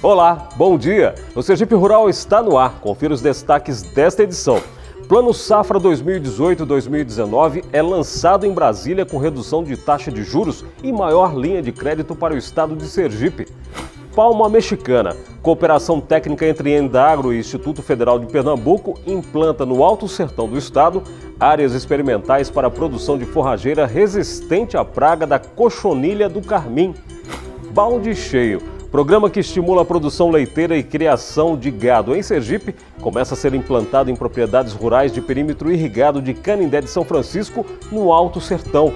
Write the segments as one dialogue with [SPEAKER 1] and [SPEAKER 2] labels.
[SPEAKER 1] Olá, bom dia! O Sergipe Rural está no ar. Confira os destaques desta edição. Plano Safra 2018-2019 é lançado em Brasília com redução de taxa de juros e maior linha de crédito para o estado de Sergipe. Palma Mexicana. Cooperação técnica entre Endagro e Instituto Federal de Pernambuco implanta no Alto Sertão do estado áreas experimentais para a produção de forrageira resistente à praga da cochonilha do carmim. Balde cheio. Programa que estimula a produção leiteira e criação de gado em Sergipe começa a ser implantado em propriedades rurais de perímetro irrigado de Canindé de São Francisco, no Alto Sertão.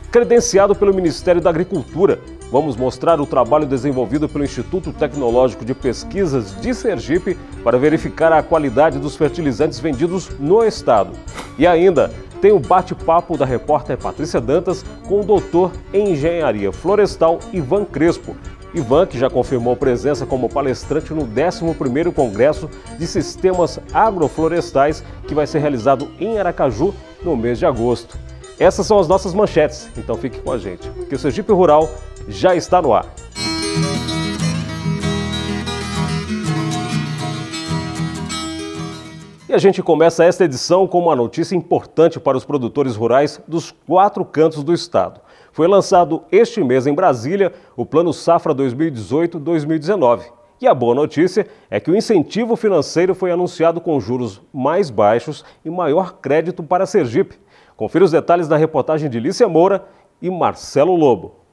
[SPEAKER 1] Credenciado pelo Ministério da Agricultura, vamos mostrar o trabalho desenvolvido pelo Instituto Tecnológico de Pesquisas de Sergipe para verificar a qualidade dos fertilizantes vendidos no estado. E ainda tem o bate-papo da repórter Patrícia Dantas com o doutor em Engenharia Florestal Ivan Crespo. Ivan, que já confirmou presença como palestrante no 11º Congresso de Sistemas Agroflorestais, que vai ser realizado em Aracaju no mês de agosto. Essas são as nossas manchetes, então fique com a gente, porque o Sergipe Rural já está no ar. E a gente começa esta edição com uma notícia importante para os produtores rurais dos 4 cantos do estado. Foi lançado este mês em Brasília o Plano Safra 2018-2019. E a boa notícia é que o incentivo financeiro foi anunciado com juros mais baixos e maior crédito para Sergipe. Confira os detalhes da reportagem de Lícia Moura e Marcelo Lobo.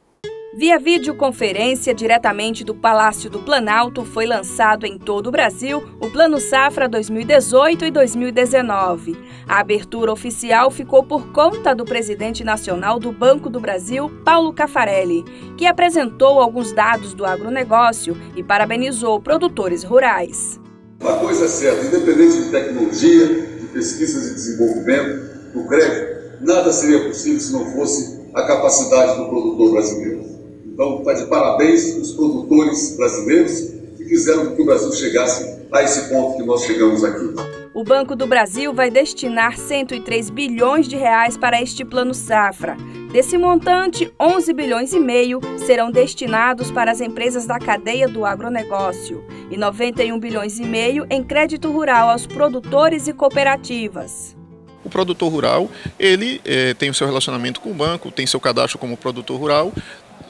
[SPEAKER 2] Via videoconferência diretamente do Palácio do Planalto, foi lançado em todo o Brasil o Plano Safra 2018 e 2019. A abertura oficial ficou por conta do presidente nacional do Banco do Brasil, Paulo Caffarelli, que apresentou alguns dados do agronegócio e parabenizou produtores rurais.
[SPEAKER 3] Uma coisa é certa, independente de tecnologia, de pesquisas e desenvolvimento, do crédito, nada seria possível se não fosse a capacidade do produtor brasileiro. Então, está de parabéns os produtores brasileiros que fizeram que o Brasil chegasse a esse ponto que nós chegamos aqui.
[SPEAKER 2] O Banco do Brasil vai destinar 103 bilhões de reais para este Plano Safra. Desse montante, 11 bilhões e meio serão destinados para as empresas da cadeia do agronegócio e 91 bilhões e meio em crédito rural aos produtores e cooperativas.
[SPEAKER 4] O produtor rural, ele tem o seu relacionamento com o banco, tem seu cadastro como produtor rural.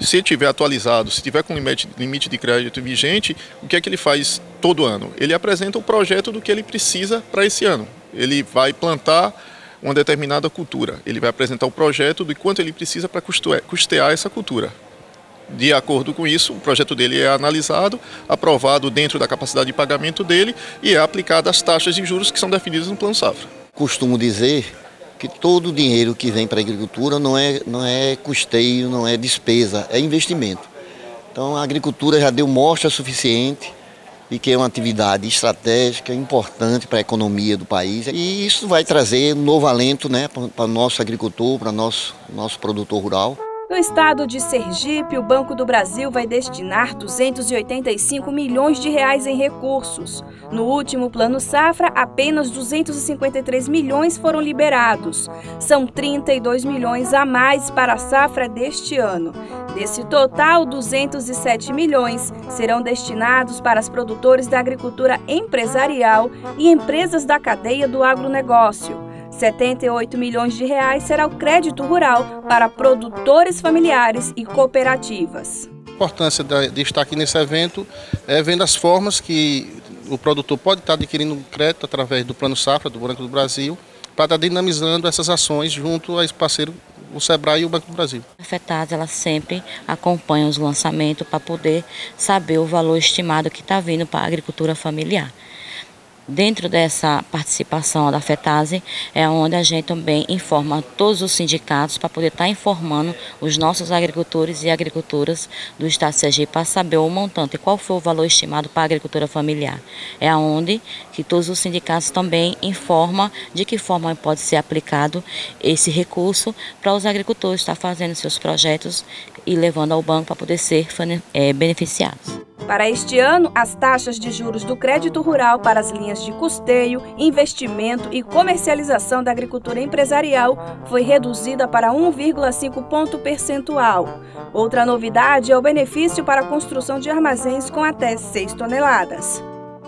[SPEAKER 4] Se tiver atualizado, se tiver com limite de crédito vigente, o que é que ele faz todo ano? Ele apresenta o projeto do que ele precisa para esse ano. Ele vai plantar uma determinada cultura. Ele vai apresentar o projeto de quanto ele precisa para custear essa cultura. De acordo com isso, o projeto dele é analisado, aprovado dentro da capacidade de pagamento dele e é aplicado as taxas de juros que são definidas no Plano Safra.
[SPEAKER 5] Costumo dizer que todo o dinheiro que vem para a agricultura não é custeio, não é despesa, é investimento. Então a agricultura já deu mostra suficiente de que é uma atividade estratégica, importante para a economia do país. E isso vai trazer um novo alento, né, para o nosso agricultor, para o nosso produtor rural.
[SPEAKER 2] No estado de Sergipe, o Banco do Brasil vai destinar 285 milhões de reais em recursos. No último Plano Safra, apenas 253 milhões foram liberados. São 32 milhões a mais para a safra deste ano. Desse total, 207 milhões serão destinados para os produtores da agricultura empresarial e empresas da cadeia do agronegócio. 78 milhões de reais será o crédito rural para produtores familiares e cooperativas.
[SPEAKER 6] A importância de estar aqui nesse evento é vendo as formas que o produtor pode estar adquirindo crédito através do Plano Safra, do Banco do Brasil, para estar dinamizando essas ações junto a esse parceiro, o Sebrae e o Banco do Brasil.
[SPEAKER 7] A FETASE, ela sempre acompanha os lançamentos para poder saber o valor estimado que está vindo para a agricultura familiar. Dentro dessa participação da FETASE é onde a gente também informa todos os sindicatos para poder estar informando os nossos agricultores e agricultoras do estado de Sergipe para saber o montante e qual foi o valor estimado para a agricultura familiar. É onde que todos os sindicatos também informam de que forma pode ser aplicado esse recurso para os agricultores estar fazendo seus projetos e levando ao banco para poder ser beneficiados.
[SPEAKER 2] Para este ano, as taxas de juros do crédito rural para as linhas regras de custeio, investimento e comercialização da agricultura empresarial foi reduzida para 1,5 ponto percentual. Outra novidade é o benefício para a construção de armazéns com até 6 toneladas.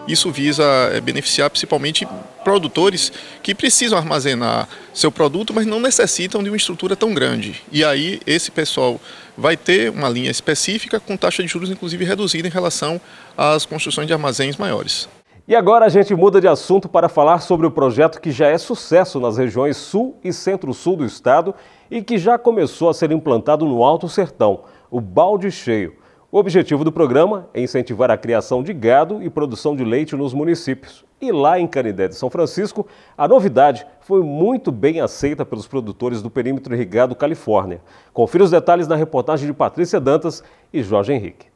[SPEAKER 4] Isso visa beneficiar principalmente produtores que precisam armazenar seu produto, mas não necessitam de uma estrutura tão grande. E aí esse pessoal vai ter uma linha específica com taxa de juros inclusive reduzida em relação às construções de armazéns maiores.
[SPEAKER 1] E agora a gente muda de assunto para falar sobre o projeto que já é sucesso nas regiões sul e centro-sul do estado e que já começou a ser implantado no Alto Sertão, o balde cheio. O objetivo do programa é incentivar a criação de gado e produção de leite nos municípios. E lá em Canindé de São Francisco, a novidade foi muito bem aceita pelos produtores do perímetro irrigado Califórnia. Confira os detalhes na reportagem de Patrícia Dantas e Jorge Henrique.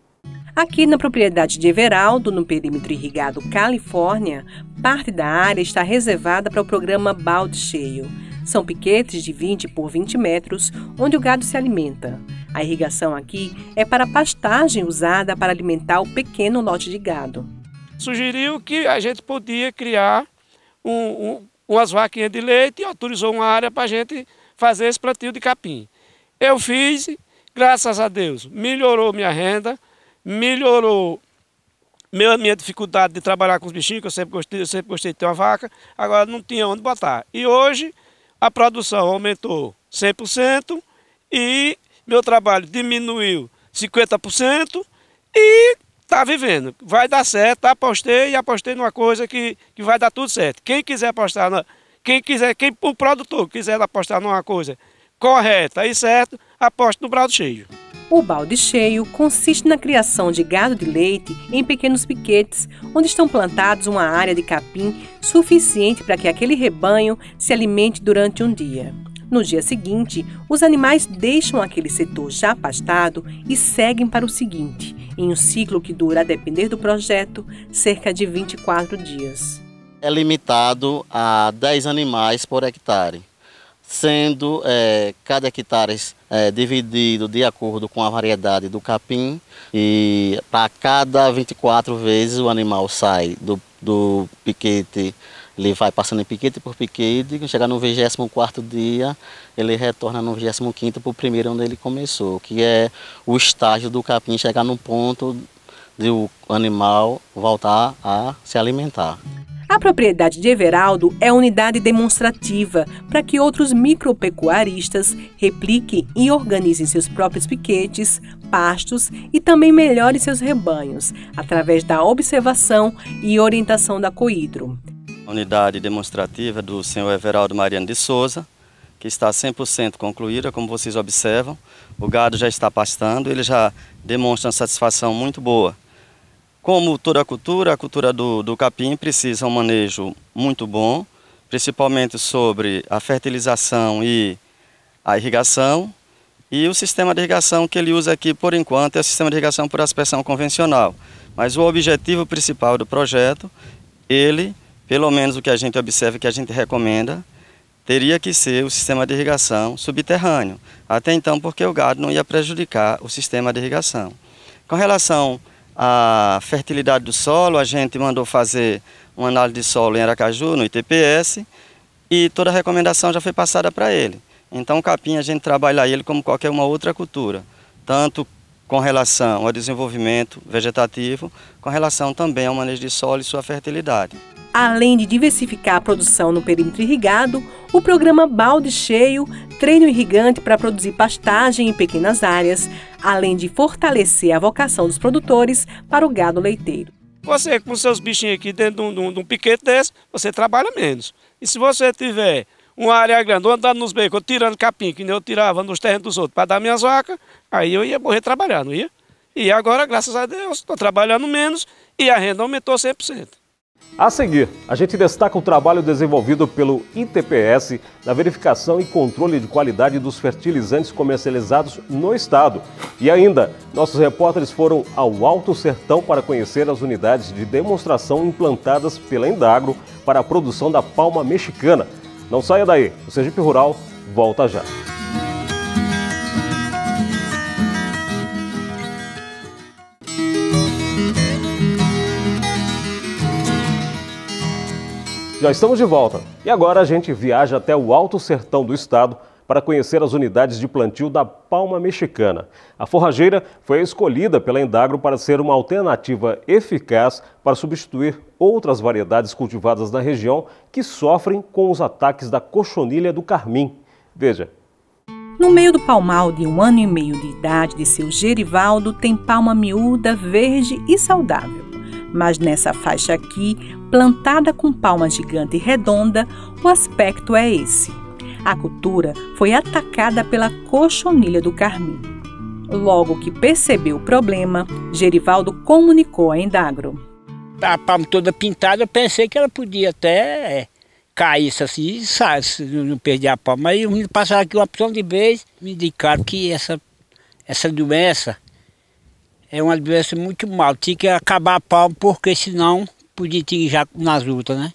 [SPEAKER 8] Aqui na propriedade de Everaldo, no perímetro irrigado Califórnia, parte da área está reservada para o programa Balde Cheio. São piquetes de 20 por 20 metros, onde o gado se alimenta. A irrigação aqui é para a pastagem usada para alimentar o pequeno lote de gado.
[SPEAKER 9] Sugeriu que a gente podia criar umas vaquinhas de leite e autorizou uma área para a gente fazer esse plantio de capim. Eu fiz, graças a Deus, melhorou minha renda, melhorou minha dificuldade de trabalhar com os bichinhos, que eu sempre gostei de ter uma vaca, agora não tinha onde botar. E hoje a produção aumentou 100% e meu trabalho diminuiu 50% e está vivendo. Vai dar certo, apostei numa coisa que vai dar tudo certo. Quem quiser apostar, o produtor quiser apostar numa coisa correta e certa, aposte no balde cheio.
[SPEAKER 8] O balde cheio consiste na criação de gado de leite em pequenos piquetes, onde estão plantados uma área de capim suficiente para que aquele rebanho se alimente durante um dia. No dia seguinte, os animais deixam aquele setor já pastado e seguem para o seguinte, em um ciclo que dura, a depender do projeto, cerca de 24 dias.
[SPEAKER 5] É limitado a 10 animais por hectare, sendo cada hectare dividido de acordo com a variedade do capim, e para cada 24 vezes o animal sai do piquete. Ele vai passando em piquete por piquete, chegar no 24º dia, ele retorna no 25º para o primeiro onde ele começou, que é o estágio do capim chegar no ponto de o animal voltar a se alimentar.
[SPEAKER 8] A propriedade de Everaldo é unidade demonstrativa para que outros micropecuaristas repliquem e organizem seus próprios piquetes, pastos e também melhorem seus rebanhos, através da observação e orientação da Coidro.
[SPEAKER 10] A unidade demonstrativa do senhor Everaldo Mariano de Souza, que está 100% concluída, como vocês observam. O gado já está pastando, ele já demonstra uma satisfação muito boa. Como toda a cultura do capim precisa um manejo muito bom, principalmente sobre a fertilização e a irrigação. E o sistema de irrigação que ele usa aqui, por enquanto, é o sistema de irrigação por aspersão convencional. Mas o objetivo principal do projeto, pelo menos o que a gente observa e que a gente recomenda, teria que ser o sistema de irrigação subterrâneo. Até então, porque o gado não ia prejudicar o sistema de irrigação. Com relação à fertilidade do solo, a gente mandou fazer uma análise de solo em Aracaju, no ITPS, e toda a recomendação já foi passada para ele. Então o capim a gente trabalha ele como qualquer uma outra cultura, tanto com relação ao desenvolvimento vegetativo, com relação também ao manejo de solo e sua fertilidade.
[SPEAKER 8] Além de diversificar a produção no perímetro irrigado, o programa Balde Cheio treina o irrigante para produzir pastagem em pequenas áreas, além de fortalecer a vocação dos produtores para o gado leiteiro.
[SPEAKER 9] Você com seus bichinhos aqui dentro de um piquete desse, você trabalha menos. E se você tiver uma área grande, andando nos becos, tirando capim, que nem eu tirava nos terrenos dos outros para dar minhas vacas, aí eu ia morrer trabalhando, não ia? E agora, graças a Deus, estou trabalhando menos e a renda aumentou 100%.
[SPEAKER 1] A seguir, a gente destaca o trabalho desenvolvido pelo ITPS na verificação e controle de qualidade dos fertilizantes comercializados no estado. E ainda, nossos repórteres foram ao Alto Sertão para conhecer as unidades de demonstração implantadas pela Indagro para a produção da palma mexicana. Não saia daí, o Sergipe Rural volta já. Já estamos de volta e agora a gente viaja até o Alto Sertão do estado para conhecer as unidades de plantio da palma mexicana. A forrageira foi escolhida pela Indagro para ser uma alternativa eficaz para substituir outras variedades cultivadas na região que sofrem com os ataques da cochonilha do carmim. Veja.
[SPEAKER 8] No meio do palmal de 1 ano e meio de idade de seu Gerivaldo tem palma miúda, verde e saudável. Mas nessa faixa aqui, plantada com palma gigante e redonda, o aspecto é esse. A cultura foi atacada pela cochonilha do carmim. Logo que percebeu o problema, Gerivaldo comunicou à Indagro.
[SPEAKER 11] A palma toda pintada, eu pensei que ela podia até cair assim, se não perder a palma. Aí me passaram aqui uma opção de vez, me indicaram que essa doença é uma doença muito mal, tinha que acabar a palma, porque senão podia ter já nas outras, né?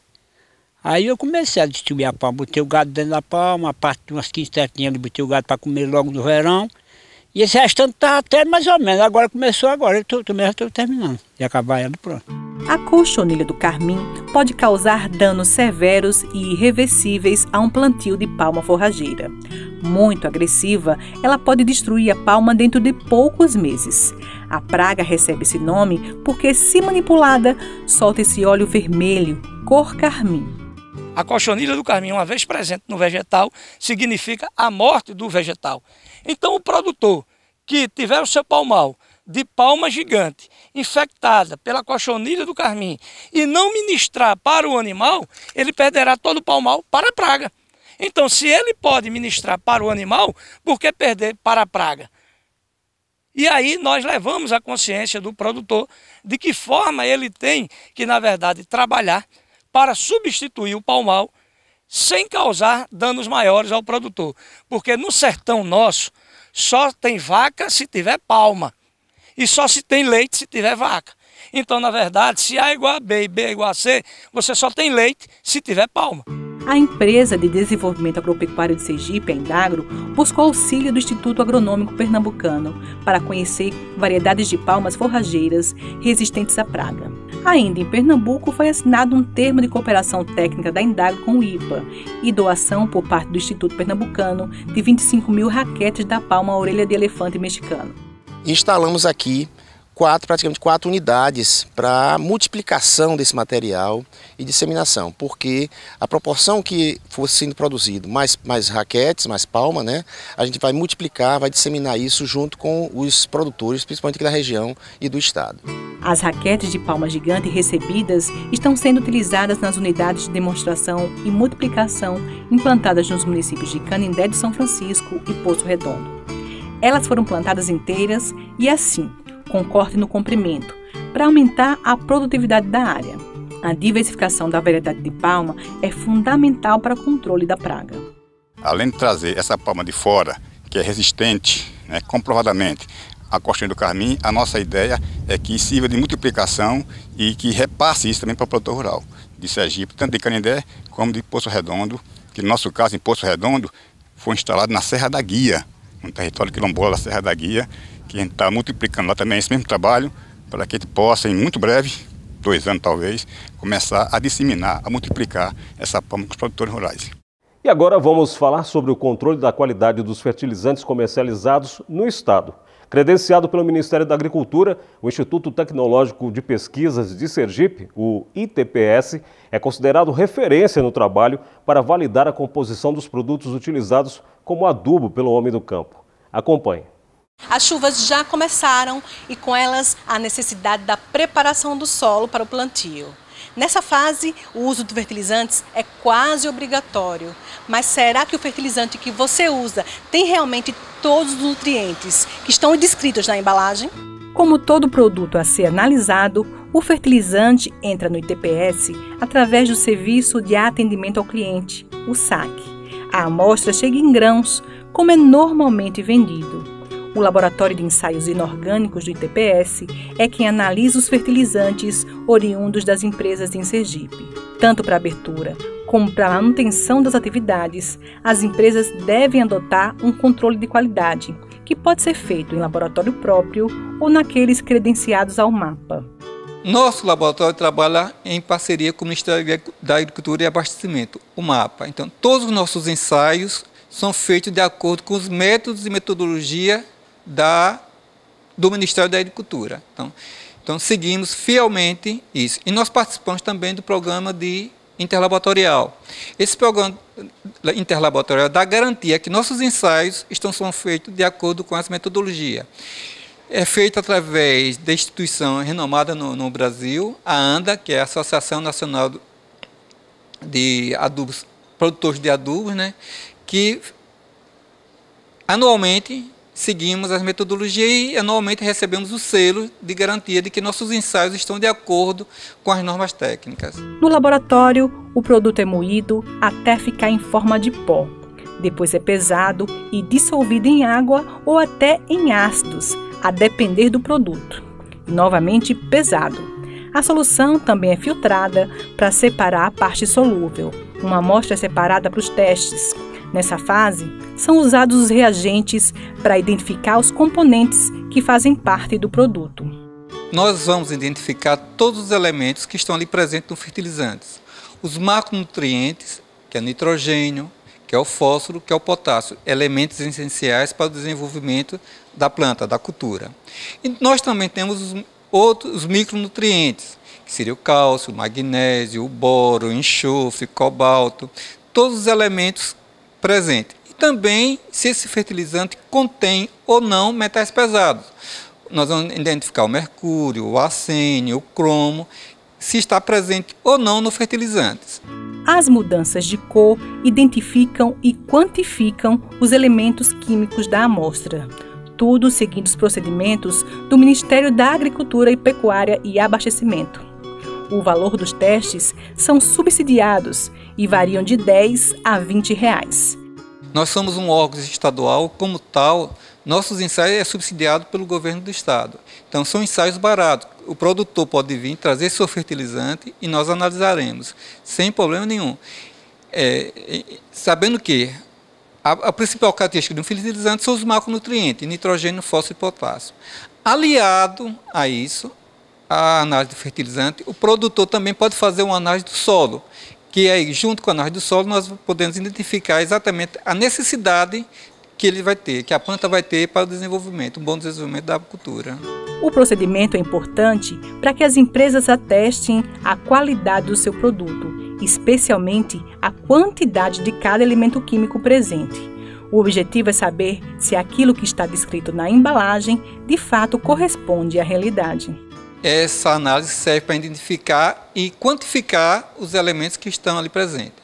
[SPEAKER 11] Aí eu comecei a distribuir a palma, botei o gado dentro da palma, a parte de umas 15 tertinhas, botei o gado para comer logo no verão. E esse restante estava até mais ou menos, agora começou agora, eu também já estou terminando, e acabar ela pronto.
[SPEAKER 8] A cochonilha do carmim pode causar danos severos e irreversíveis a um plantio de palma forrageira. Muito agressiva, ela pode destruir a palma dentro de poucos meses. A praga recebe esse nome porque, se manipulada, solta esse óleo vermelho, cor carmim.
[SPEAKER 12] A cochonilha do carmim, uma vez presente no vegetal, significa a morte do vegetal. Então, o produtor que tiver o seu palmal de palma gigante infectada pela cochonilha do carmim e não ministrar para o animal, ele perderá todo o palmal para a praga. Então, se ele pode ministrar para o animal, por que perder para a praga? E aí nós levamos a consciência do produtor de que forma ele tem que, na verdade, trabalhar para substituir o palmal sem causar danos maiores ao produtor. Porque no sertão nosso só tem vaca se tiver palma e só se tem leite se tiver vaca. Então, na verdade, se A é igual a B e B é igual a C, você só tem leite se tiver palma.
[SPEAKER 8] A empresa de desenvolvimento agropecuário de Sergipe, a Indagro, buscou auxílio do Instituto Agronômico Pernambucano para conhecer variedades de palmas forrageiras resistentes à praga. Ainda em Pernambuco foi assinado um termo de cooperação técnica da Indagro com o IPA e doação por parte do Instituto Pernambucano de 25 mil raquetes da palma orelha de elefante mexicano.
[SPEAKER 13] Instalamos aqui praticamente 4 unidades para multiplicação desse material e disseminação, porque a proporção que fosse sendo produzido, mais raquetes, mais palma, né, a gente vai multiplicar, vai disseminar isso junto com os produtores, principalmente aqui da região e do estado.
[SPEAKER 8] As raquetes de palma gigante recebidas estão sendo utilizadas nas unidades de demonstração e multiplicação implantadas nos municípios de Canindé de São Francisco e Poço Redondo. Elas foram plantadas inteiras e assim, com corte no comprimento, para aumentar a produtividade da área. A diversificação da variedade de palma é fundamental para o controle da praga.
[SPEAKER 14] Além de trazer essa palma de fora, que é resistente, né, comprovadamente, à cochonilha do carmim, a nossa ideia é que sirva de multiplicação e que repasse isso também para o produtor rural de Sergipe, tanto de Canindé como de Poço Redondo, que no nosso caso, em Poço Redondo, foi instalado na Serra da Guia, no território quilombola da Serra da Guia, que a gente está multiplicando lá também esse mesmo trabalho, para que a gente possa, em muito breve, 2 anos talvez, começar a disseminar, a multiplicar essa palma com os produtores rurais.
[SPEAKER 1] E agora vamos falar sobre o controle da qualidade dos fertilizantes comercializados no estado. Credenciado pelo Ministério da Agricultura, o Instituto Tecnológico de Pesquisas de Sergipe, o ITPS, é considerado referência no trabalho para validar a composição dos produtos utilizados como adubo pelo homem do campo. Acompanhe.
[SPEAKER 15] As chuvas já começaram e com elas a necessidade da preparação do solo para o plantio. Nessa fase, o uso de fertilizantes é quase obrigatório. Mas será que o fertilizante que você usa tem realmente todos os nutrientes que estão descritos na embalagem?
[SPEAKER 8] Como todo produto a ser analisado, o fertilizante entra no ITPS através do Serviço de Atendimento ao Cliente, o SAC. A amostra chega em grãos, como é normalmente vendido. O Laboratório de Ensaios Inorgânicos do ITPS é quem analisa os fertilizantes oriundos das empresas em Sergipe. Tanto para abertura como para a manutenção das atividades, as empresas devem adotar um controle de qualidade, que pode ser feito em laboratório próprio ou naqueles credenciados ao MAPA.
[SPEAKER 16] Nosso laboratório trabalha em parceria com o Ministério da Agricultura e Abastecimento, o MAPA. Então, todos os nossos ensaios são feitos de acordo com os métodos e metodologia do Ministério da Agricultura. Então, seguimos fielmente isso. E nós participamos também do programa de interlaboratorial. Esse programa interlaboratorial dá garantia que nossos ensaios são feitos de acordo com as metodologias. É feito através da instituição renomada no Brasil, a ANDA, que é a Associação Nacional de Adubos, Produtores de Adubos, né, que anualmente seguimos as metodologias e anualmente recebemos o selo de garantia de que nossos ensaios estão de acordo com as normas técnicas.
[SPEAKER 8] No laboratório, o produto é moído até ficar em forma de pó. Depois é pesado e dissolvido em água ou até em ácidos, a depender do produto. E novamente pesado. A solução também é filtrada para separar a parte solúvel. Uma amostra é separada para os testes. Nessa fase, são usados os reagentes para identificar os componentes que fazem parte do produto.
[SPEAKER 16] Nós vamos identificar todos os elementos que estão ali presentes no fertilizantes. Os macronutrientes, que é o nitrogênio, que é o fósforo, que é o potássio, elementos essenciais para o desenvolvimento da planta, da cultura. E nós também temos os micronutrientes, que seria o cálcio, o magnésio, o boro, o enxofre, cobalto, todos os elementos presentes. E também se esse fertilizante contém ou não metais pesados. Nós vamos identificar o mercúrio, o arsênio, o cromo, se está presente ou não no fertilizante.
[SPEAKER 8] As mudanças de cor identificam e quantificam os elementos químicos da amostra. Tudo seguindo os procedimentos do Ministério da Agricultura e Pecuária e Abastecimento. O valor dos testes são subsidiados e variam de R$10 a R$20.
[SPEAKER 16] Nós somos um órgão estadual, como tal, nossos ensaios é subsidiado pelo governo do estado. Então são ensaios baratos. O produtor pode vir trazer seu fertilizante e nós analisaremos, sem problema nenhum. Sabendo que a principal característica de um fertilizante são os macronutrientes, nitrogênio, fósforo e potássio. Aliado a isso, a análise do fertilizante, o produtor também pode fazer uma análise do solo, que aí, junto com a análise do solo, nós podemos identificar exatamente a necessidade que ele vai ter, que a planta vai ter para o desenvolvimento, um bom desenvolvimento da agricultura.
[SPEAKER 8] O procedimento é importante para que as empresas atestem a qualidade do seu produto, especialmente a quantidade de cada elemento químico presente. O objetivo é saber se aquilo que está descrito na embalagem de fato corresponde à realidade.
[SPEAKER 16] Essa análise serve para identificar e quantificar os elementos que estão ali presentes.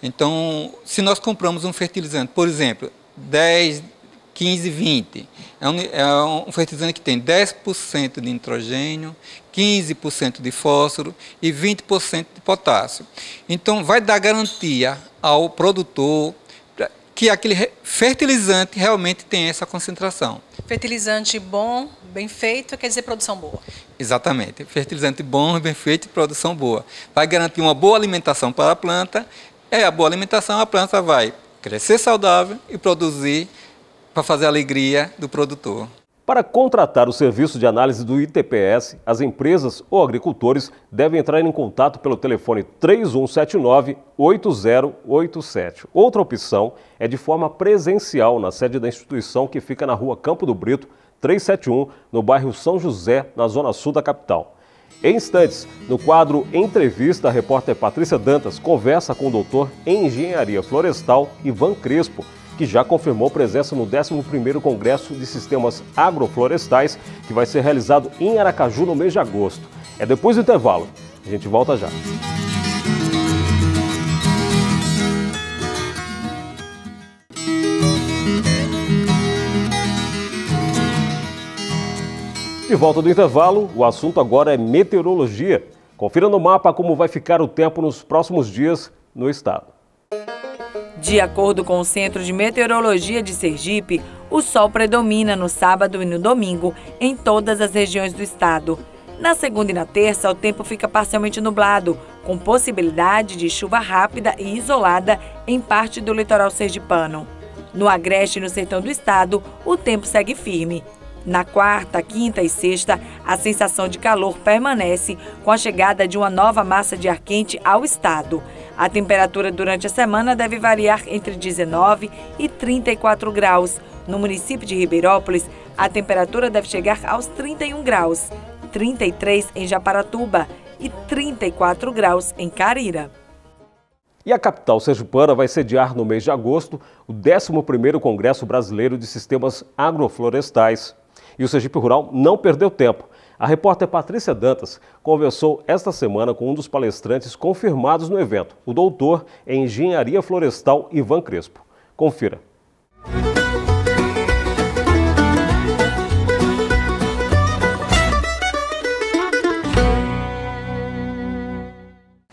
[SPEAKER 16] Então, se nós compramos um fertilizante, por exemplo, 10, 15, 20, é um fertilizante que tem 10% de nitrogênio, 15% de fósforo e 20% de potássio. Então, vai dar garantia ao produtor que aquele fertilizante realmente tem essa concentração.
[SPEAKER 15] Fertilizante bom, bem feito, quer dizer produção boa.
[SPEAKER 16] Exatamente. Fertilizante bom, bem feito e produção boa. Vai garantir uma boa alimentação para a planta. A boa alimentação, a planta vai crescer saudável e produzir para fazer a alegria do produtor.
[SPEAKER 1] Para contratar o serviço de análise do ITPS, as empresas ou agricultores devem entrar em contato pelo telefone 3179-8087. Outra opção é de forma presencial na sede da instituição, que fica na rua Campo do Brito, 371, no bairro São José, na zona sul da capital. Em instantes, no quadro Entrevista, a repórter Patrícia Dantas conversa com o doutor em Engenharia Florestal, Ivan Crespo, que já confirmou presença no 11º Congresso de Sistemas Agroflorestais, que vai ser realizado em Aracaju no mês de agosto. É depois do intervalo. A gente volta já. De volta do intervalo, o assunto agora é meteorologia. Confira no mapa como vai ficar o tempo nos próximos dias no estado.
[SPEAKER 2] De acordo com o Centro de Meteorologia de Sergipe, o sol predomina no sábado e no domingo em todas as regiões do estado. Na segunda e na terça, o tempo fica parcialmente nublado, com possibilidade de chuva rápida e isolada em parte do litoral sergipano. No agreste e no sertão do estado, o tempo segue firme. Na quarta, quinta e sexta, a sensação de calor permanece com a chegada de uma nova massa de ar quente ao estado. A temperatura durante a semana deve variar entre 19 e 34 graus. No município de Ribeirópolis, a temperatura deve chegar aos 31 graus, 33 em Japaratuba e 34 graus em Carira.
[SPEAKER 1] E a capital sergipana vai sediar no mês de agosto o 11º Congresso Brasileiro de Sistemas Agroflorestais. E o Sergipe Rural não perdeu tempo. A repórter Patrícia Dantas conversou esta semana com um dos palestrantes confirmados no evento, o doutor em Engenharia Florestal Ivan Crespo. Confira.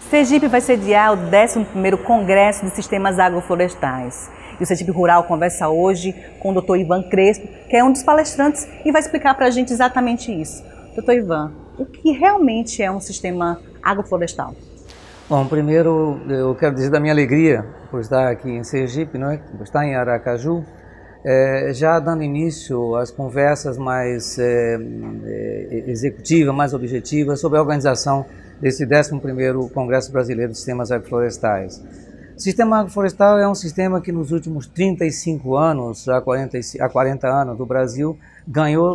[SPEAKER 17] Sergipe vai sediar o 11º Congresso de Sistemas Agroflorestais. E o Sergipe Rural conversa hoje com o Dr. Ivan Crespo, que é um dos palestrantes e vai explicar para a gente exatamente isso. Dr. Ivan, o que realmente é um sistema agroflorestal?
[SPEAKER 18] Bom, primeiro eu quero dizer da minha alegria por estar aqui em Sergipe, não é? Por estar em Aracaju, já dando início às conversas mais executivas, mais objetivas sobre a organização desse 11º Congresso Brasileiro de Sistemas Agroflorestais. O sistema agroflorestal é um sistema que nos últimos 35 anos, há 40 anos do Brasil,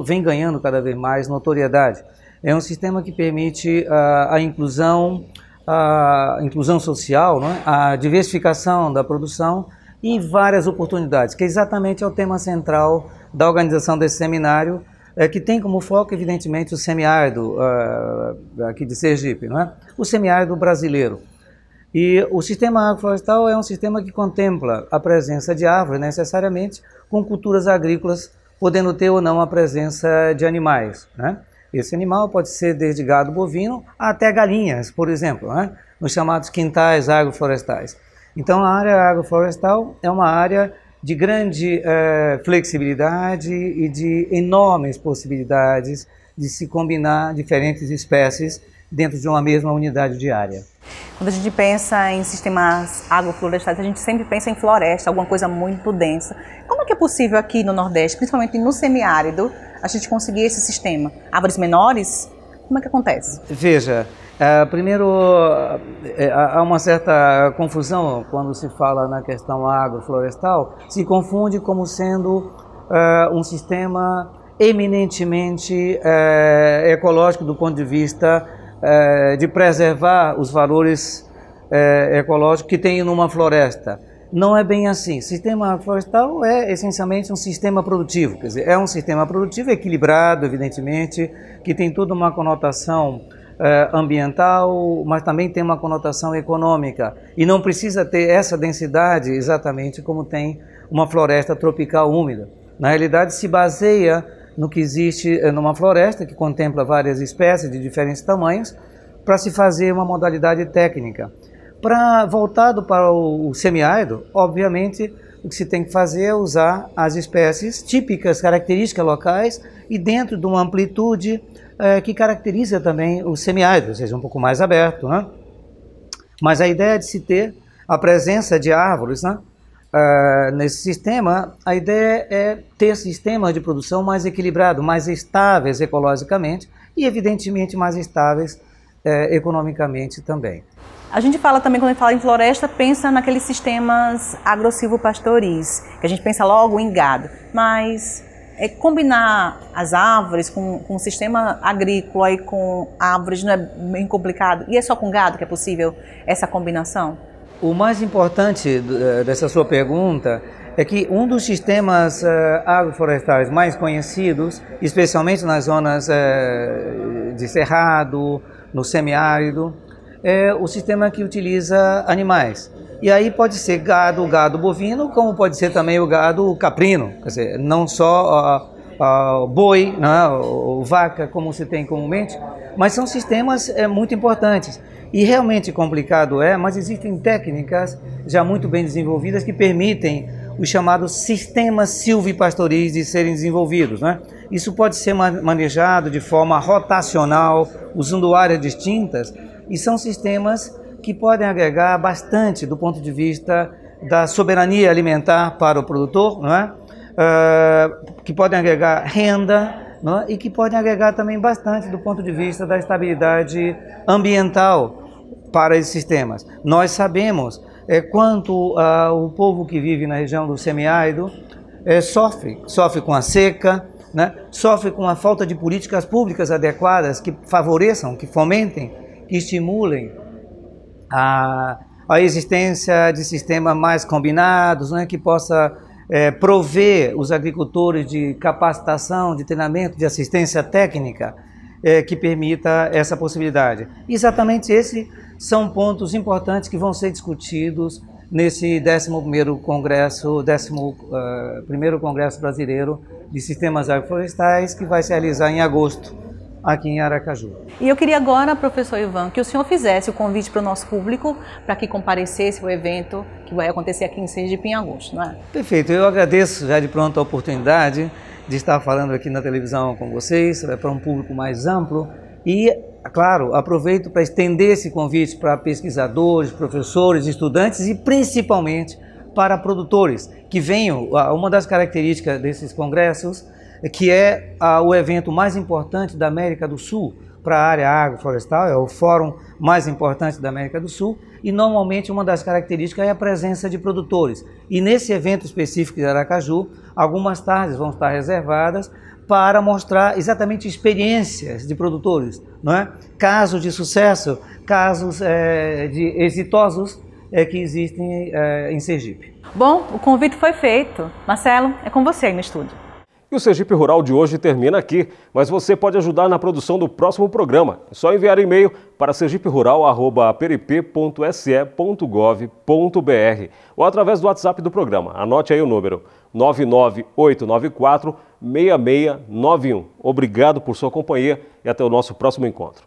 [SPEAKER 18] vem ganhando cada vez mais notoriedade. É um sistema que permite a inclusão social, não é? A diversificação da produção e várias oportunidades, que exatamente é o tema central da organização desse seminário, que tem como foco, evidentemente, o semiárido aqui de Sergipe, não é? O semiárido brasileiro. E o sistema agroflorestal é um sistema que contempla a presença de árvores, necessariamente, com culturas agrícolas, podendo ter ou não a presença de animais, né? Esse animal pode ser desde gado bovino até galinhas, por exemplo, né? Nos chamados quintais agroflorestais. Então, a área agroflorestal é uma área de grande flexibilidade e de enormes possibilidades de se combinar diferentes espécies dentro de uma mesma unidade de área.
[SPEAKER 17] Quando a gente pensa em sistemas agroflorestais, a gente sempre pensa em floresta, alguma coisa muito densa. Como é que é possível aqui no Nordeste, principalmente no semiárido, a gente conseguir esse sistema? Árvores menores? Como é que acontece?
[SPEAKER 18] Veja, primeiro há uma certa confusão quando se fala na questão agroflorestal, se confunde como sendo um sistema eminentemente ecológico do ponto de vista de preservar os valores ecológicos que tem numa floresta. Não é bem assim. O sistema florestal é essencialmente um sistema produtivo, quer dizer, é um sistema produtivo equilibrado, evidentemente, que tem toda uma conotação ambiental, mas também tem uma conotação econômica e não precisa ter essa densidade exatamente como tem uma floresta tropical úmida. Na realidade, se baseia no que existe numa floresta, que contempla várias espécies de diferentes tamanhos, para se fazer uma modalidade técnica. Voltado para o semiárido, obviamente, o que se tem que fazer é usar as espécies típicas, características locais, e dentro de uma amplitude que caracteriza também o semiárido, ou seja, um pouco mais aberto, né? Mas a ideia de se ter a presença de árvores, né? Nesse sistema, a ideia é ter sistemas de produção mais equilibrados, mais estáveis ecologicamente e, evidentemente, mais estáveis economicamente também.
[SPEAKER 17] A gente fala também, quando a gente fala em floresta, pensa naqueles sistemas agro-silvopastoris, que a gente pensa logo em gado, mas combinar as árvores com o sistema agrícola e com árvores não é bem complicado? E é só com gado que é possível essa combinação?
[SPEAKER 18] O mais importante dessa sua pergunta é que um dos sistemas agroflorestais mais conhecidos, especialmente nas zonas de cerrado, no semiárido, é o sistema que utiliza animais. E aí pode ser o gado bovino, como pode ser também o gado caprino, quer dizer, não só boi, né, ou vaca, como se tem comumente, mas são sistemas muito importantes. E realmente complicado mas existem técnicas já muito bem desenvolvidas que permitem os chamados sistemas silvipastoris de serem desenvolvidos, né? Isso pode ser manejado de forma rotacional, usando áreas distintas, e são sistemas que podem agregar bastante do ponto de vista da soberania alimentar para o produtor, não é? Que podem agregar renda, não é? E que podem agregar também bastante do ponto de vista da estabilidade ambiental para esses sistemas. Nós sabemos quanto o povo que vive na região do semiárido sofre com a seca, né? Sofre com a falta de políticas públicas adequadas que favoreçam, que fomentem, que estimulem a existência de sistemas mais combinados, né? Que possa prover os agricultores de capacitação, de treinamento, de assistência técnica que permita essa possibilidade. Exatamente esses são pontos importantes que vão ser discutidos nesse 11º Congresso Brasileiro de Sistemas Agroflorestais, que vai se realizar em agosto, aqui em Aracaju.
[SPEAKER 17] E eu queria agora, professor Ivan, que o senhor fizesse o convite para o nosso público para que comparecesse ao evento que vai acontecer aqui em Sergipe em agosto, não é?
[SPEAKER 18] Perfeito, eu agradeço já de pronto a oportunidade de estar falando aqui na televisão com vocês, para um público mais amplo e, claro, aproveito para estender esse convite para pesquisadores, professores, estudantes e principalmente para produtores que venham. Uma das características desses congressos que é o evento mais importante da América do Sul para a área agroflorestal, é o fórum mais importante da América do Sul e normalmente uma das características é a presença de produtores. E nesse evento específico de Aracaju, algumas tardes vão estar reservadas para mostrar exatamente experiências de produtores, não é? Casos de sucesso, casos exitosos que existem em Sergipe.
[SPEAKER 17] Bom, o convite foi feito. Marcelo, é com você aí no estúdio.
[SPEAKER 1] E o Sergipe Rural de hoje termina aqui, mas você pode ajudar na produção do próximo programa. É só enviar e-mail para sergiperural@perip.se.gov.br ou através do WhatsApp do programa. Anote aí o número 99894-6691. Obrigado por sua companhia e até o nosso próximo encontro.